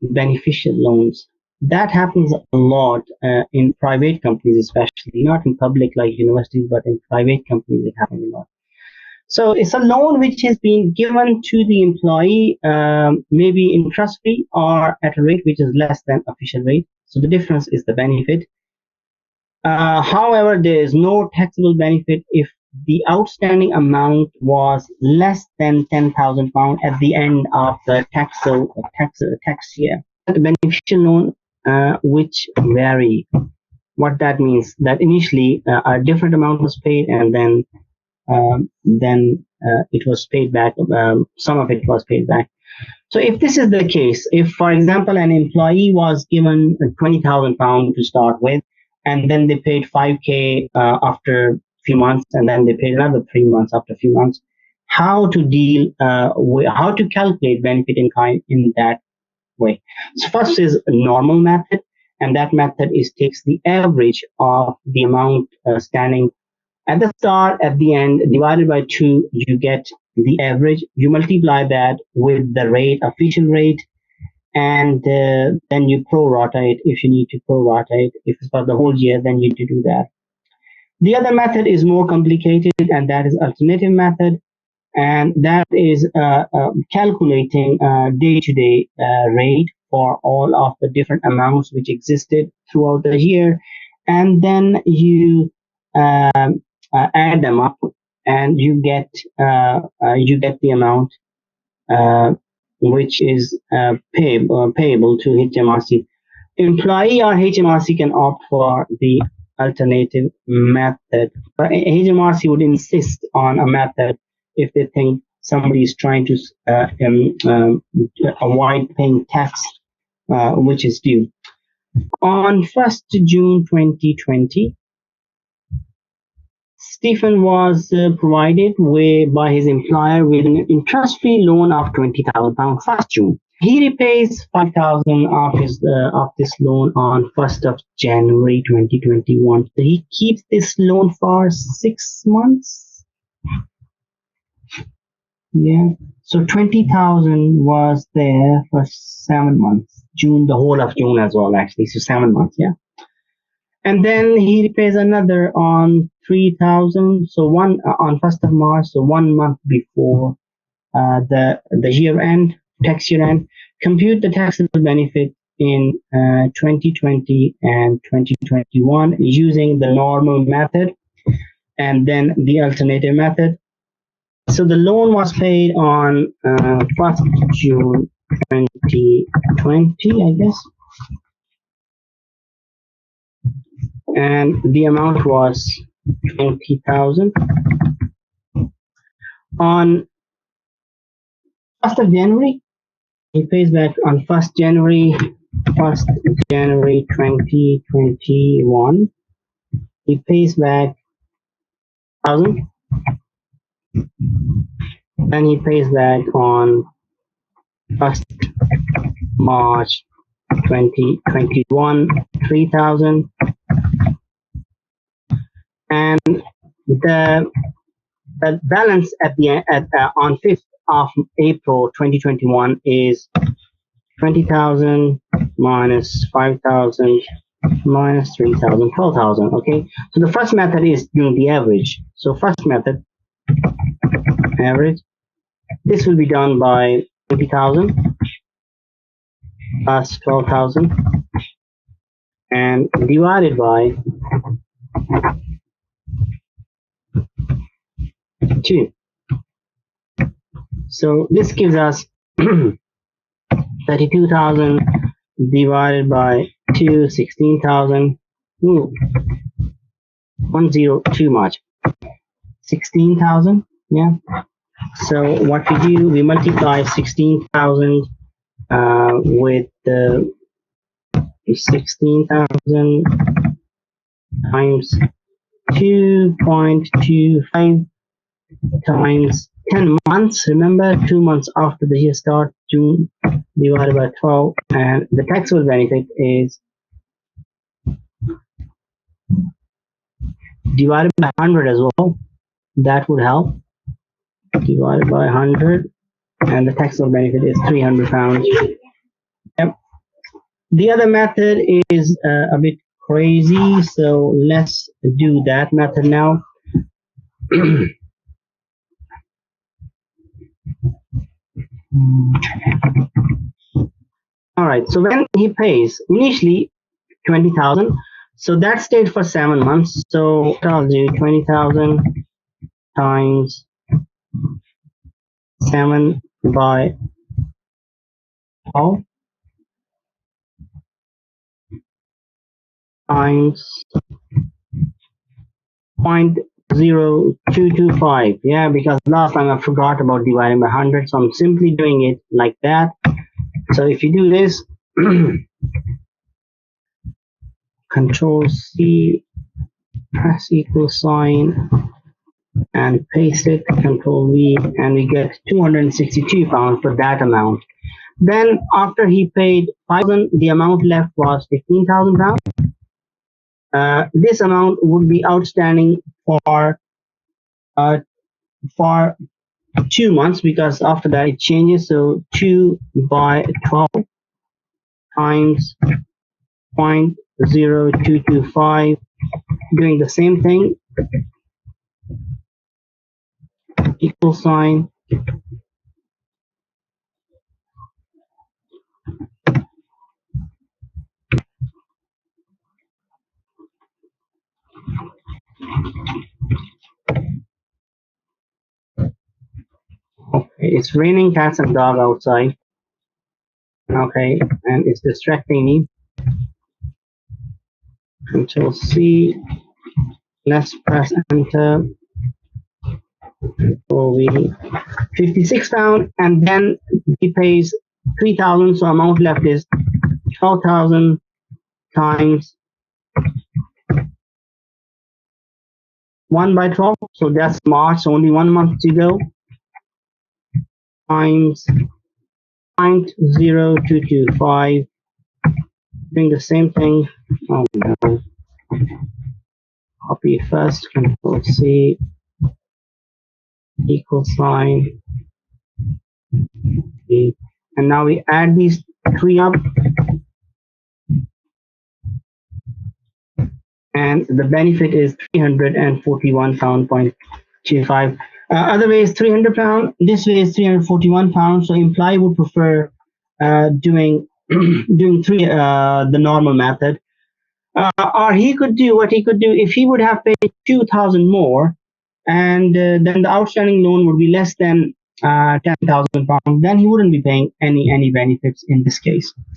beneficial loans. That happens a lot in private companies, especially not in public like universities, but in private companies it happens a lot. So it's a loan which has been given to the employee, maybe interest free or at a rate which is less than official rate. So the difference is the benefit. However, there is no taxable benefit if the outstanding amount was less than £10,000 at the end of the tax year. The beneficial loan, which vary. What that means that initially a different amount was paid, and then it was paid back. Some of it was paid back. So if this is the case, if for example an employee was given £20,000 to start with, and then they paid 5K after a few months, and then they paid another 3 months after a few months, how to how to calculate benefit in kind in that way? So first is a normal method, and that method takes the average of the amount standing at the start, at the end, divided by 2, you get the average. You multiply that with the rate, official rate, and then you pro-rata it if you need to pro-rata it. If it's for the whole year, then you need to do that. The other method is more complicated, and that is alternative method, and that is calculating day-to-day rate for all of the different amounts which existed throughout the year, and then you add them up, and you get the amount which is payable to HMRC. Employee or HMRC can opt for the alternative method. HMRC would insist on a method if they think somebody is trying to avoid paying tax which is due. On 1st June 2020, Stephen was provided by his employer with an interest-free loan of £20,000 1st June. He repays £5,000 of this loan on 1st of January 2021. So he keeps this loan for 6 months. Yeah. So 20,000 was there for 7 months. June, the whole of June as well, actually. So 7 months, yeah. And then he repays another on 3,000. So one on 1st of March, so 1 month before the year end, tax year end. Compute the taxable benefit in 2020 and 2021 using the normal method and then the alternative method. So the loan was paid on 1st June 2020, I guess. And the amount was 20,000. On 1st of January, he pays back on 1st January 2021. He pays back 1,000. Then he pays back on 1st March 2021 3,000. And the balance at the end on 5th of April 2021 is 20,000 minus 5,000 minus 3,000, 12,000. Okay, so the first method is doing the average. So first method, average, this will be done by 20,000 plus 12,000 and divided by 2. So this gives us 32,000 divided by 2, 16,000. 1 0 too much. 16,000. Yeah. So what we do, we multiply 16,000 with 16,000 times 2.25 times 10 months. Remember, 2 months after the year start, June divided by 12, and the taxable benefit is divided by 100 as well. That would help. Divided by 100, and the taxable benefit is £300. Yep. The other method is a bit crazy, so let's do that method now. All right, so when he pays initially 20,000, so that stayed for 7 months. So what I'll do, 20,000 times 7 by 12 times 0.0225. Yeah, because last time I forgot about dividing by 100, so I'm simply doing it like that. So if you do this, Control C, press equal sign, and paste it, Control V, and we get 262 pounds for that amount. Then after he paid 5,000, the amount left was 15,000 pounds. This amount would be outstanding uh, for 2 months, because after that it changes. So 2 by 12 times 0.0225, doing the same thing, equal sign, okay, it's raining cats and dog outside, okay, and it's distracting me. Control C, let's press enter, Control V, 56 pounds, and then he pays 3,000, so amount left is 12,000 times 1 by 12, so that's March, only 1 month to go, times 0.0225, doing the same thing. Oh no, copy first, Control C, equal sign, V, and now we add these three up, and the benefit is 341 pound point 25. Other way is 300 pound, this way is 341 pounds. So employee would prefer doing doing the normal method. Or he could do what he could do if he would have paid 2,000 more, and then the outstanding loan would be less than 10,000 pounds. Then he wouldn't be paying any benefits in this case.